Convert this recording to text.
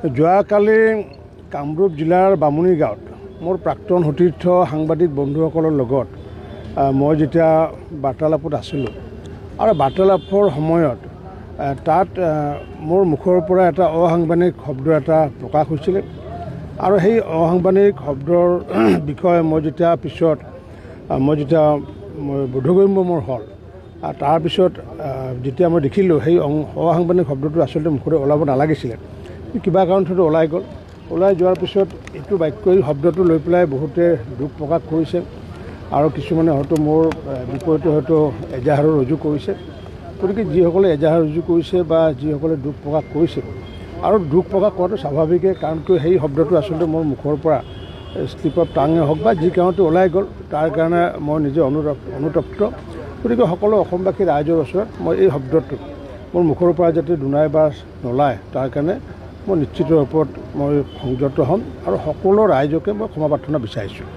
যোৱাকালি কামৰূপ জিলাৰ বামুণী গাঁৱত মোৰ প্ৰাক্তন সতীৰ্থ সাংবাদিক বন্ধুসকলৰ লগত মই যেতিয়া বাৰ্তালাপত আছিলোঁ আৰু বাৰ্তালাপৰ সময়ত তাত মোৰ মুখৰ পৰা এটা অসাংবিধানিক শব্দ এটা প্ৰকাশ হৈছিলে আৰু সেই অসাংবিধানিক শব্দৰ বিষয়ে মই যেতিয়া পিছত বোধগম্য মোৰ হ'ল আৰু তাৰপিছত যেতিয়া মই দেখিলোঁ সেই অসাংবিধানিক শব্দটো আচলতে মুখৰে ওলাব নালাগিছিলে, কিবা কাৰণত সেইটো ওলাই যোৱাৰ পিছত এইটো বাক্য এই শব্দটো লৈ পেলাই বহুতে দুখ প্ৰকাশ কৰিছে আৰু কিছুমানে হয়তো মোৰ বিপৰীতে হয়তো এজাহাৰো ৰুজু কৰিছে। গতিকে যিসকলে এজাহাৰ ৰুজু কৰিছে বা যিসকলে দুখ প্ৰকাশ কৰিছে আৰু দুখ প্ৰকাশ কৰাটো স্বাভাৱিকেই, কাৰণ কিয় সেই শব্দটো আচলতে মোৰ মুখৰ পৰা স্লিপ অফ টাঙে হওক বা যি কাৰণতে ওলাই গ'ল তাৰ কাৰণে মই নিজে অনুতপ্ত। গতিকে সকলো অসমবাসী ৰাইজৰ ওচৰত মই এই শব্দটো মোৰ মুখৰ পৰা যাতে দুনাই বা নোলায় তাৰ কাৰণে মই নিশ্চিত ৰূপত মই সংযত হ'ম আৰু সকলো ৰাইজকে মই ক্ষমা প্ৰাৰ্থনা বিচাৰিছোঁ।